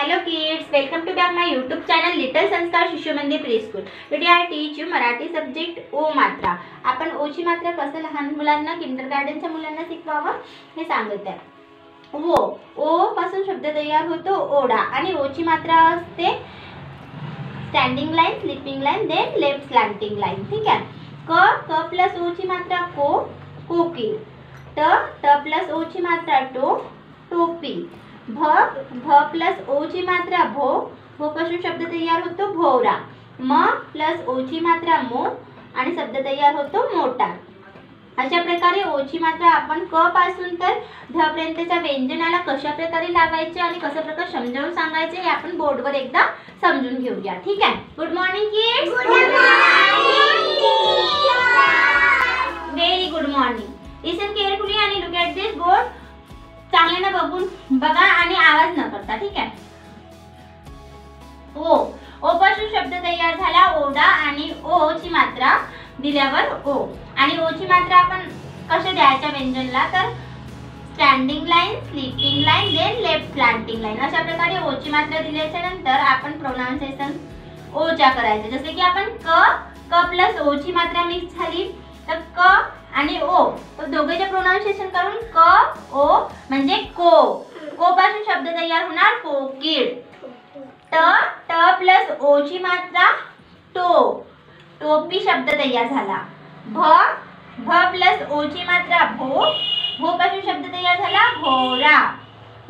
Hello kids, welcome to back my YouTube channel Little Sanskar Shishu Mandir Preschool. Today I teach you Marathi subject O मात्रा. आपण O ची मात्रा कसं लहान मुलांना किंडरगार्टनच्या मुलांना शिकवावं हे सांगत आहे. ओ पासून शब्द तयार होतो ओढा आणि O ची मात्रा असते standing line, sleeping line, then left slanting line. ठीक आहे. क प्लस O ची मात्रा को, कोकिल. ट प्लस O ची मात्रा टो, टोपी. भ प्लस ओ ची मात्रा भो, भो पासून शब्द तयार होतो भोवरा. म प्लस ओ ची मात्रा मो आणि शब्द तयार होतो मोटार. अशा प्रकारे ओ ची मात्रा आपण क पासून तर ध पर्यंतच्या व्यंजनाला कशा प्रकारे लावायचे आणि कशा प्रकारे समजावून सांगायचे हे आपण बोर्डवर एकदा समजून घेऊया. ठीक आहे. Good morning kids. Very good morning. Listen carefully आणि लुक ॲट दिस बोर्ड. चांगल्याने बघून बघा आणि आवाज न करता. ठीक आहे. ओ पासून शब्द तयार झाला ओढा आणि ओ ची मात्रा दिल्यावर ओ आणि ओ ची मात्रा आपण कशा द्यायच्या व्यंजनला तर standing line, sleeping line, then left slanting line. अशा प्रकारे ओ ची मात्रा दिल्याच्या नंतर आपण प्रोनाउन्सिएशन ओ च्या करायचे. जसे की आपण क प्लस ओ ची मात्रा मिक्स झाली तर क आणि ओ तर दोघेचे प्रोनाउन्सिएशन करून क ओ म्हणजे को पासून शब्द तयार होणार कोकिळ. ट प्लस ओ ची मात्रा टो, टोपी शब्द तयार झाला. भ प्लस ओ ची मात्रा भो, भो पासून शब्द तयार झाला भोवरा.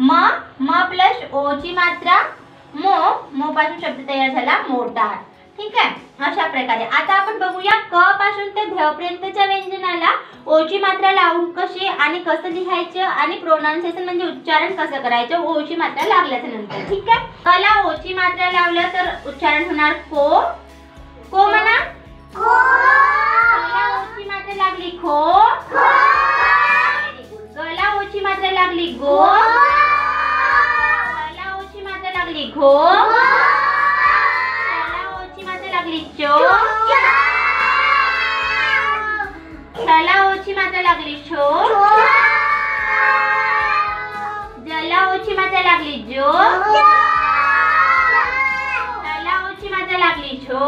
म प्लस ओ ची मात्रा मो पासून शब्द तयार झाला मोटार. ठीक आहे. अशा प्रकारे आता आपण बघूया क पासून ते ध पर्यंतच्या व्यंजनाला ओ ची मात्रा लावून कशी आणि कसं लिहायचं आणि प्रोनाउन्सिएशन म्हणजे उच्चारण कसं करायचं ओ ची मात्रा लागल्याच्या नंतर. ठीक आहे. कला ओ ची मात्रा लावलं तर उच्चारण होणार को म्हणा. कला ओ ची मात्रा लागली खो. गला ओ ची मात्रा लागली गो. कला ओ ची मात्रा लागली घो. लागली चो. छला ओ ची मात्रा लागली छो. जला ओ ची मात्रा लागली जो. तला ओ ची मात्रा लागली छो.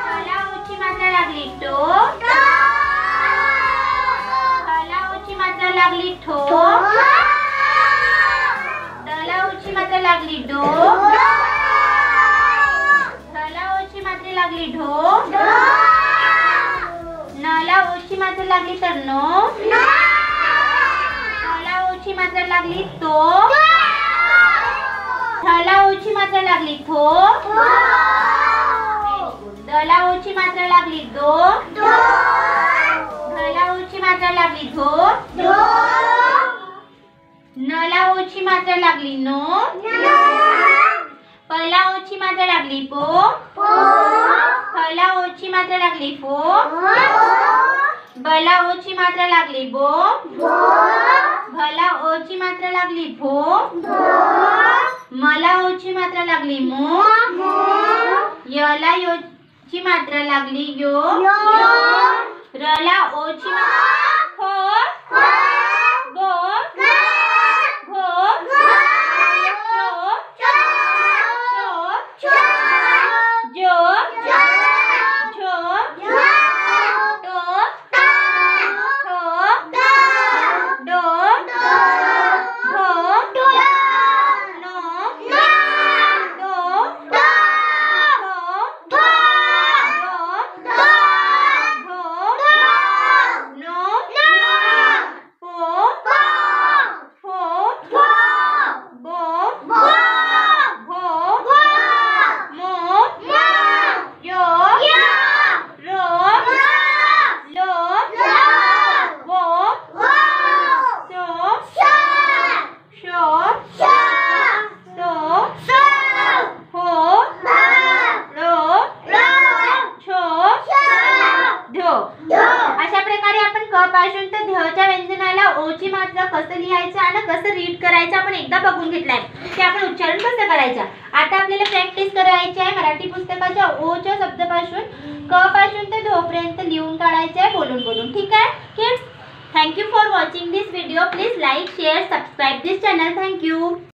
तला ओ ची मात्रा लागली टो. तला ओ ची मात्रा लागली ठो. तला ओ ची मात्रा लागली डो. लागली ढो. नला ओ ची मात्रा लागली तर नो. नला ओ ची मात्रा लागली तो. थला ओ ची मात्रा लागली थो. दला ओ ची मात्रा लागली दो. धला ओ ची मात्रा लागली धो. नला ओ ची मात्रा लागली नो. पला ओ ची मात्रा लागली पो. फला ओ ची मात्रा लागली फो. बला ओ ची मात्रा लागली बो. भला ओ ची मात्रा लागली भो. मला ओ ची मात्रा लागली मो. यला ओ ची मात्रा लागली यो. रला ओ ची मात्रा खो. गो. अशा प्रकारे आपण क पासून तर ध च्या व्यंजनाला ओ ची मात्रा कसं लिहायचं आणि कसं रीड करायचं आपण एकदा बघून घेतलंय की आपण उच्चारण कसं करायचं. आता आपल्याला प्रॅक्टिस करायची आहे मराठी पुस्तकाच्या ओ च्या शब्दापासून क पासून ते ध पर्यंत लिहून काढायचं आहे बोलून. ठीक आहे kids. Thank you for watching this video. Please like, share, subscribe this channel. Thank you.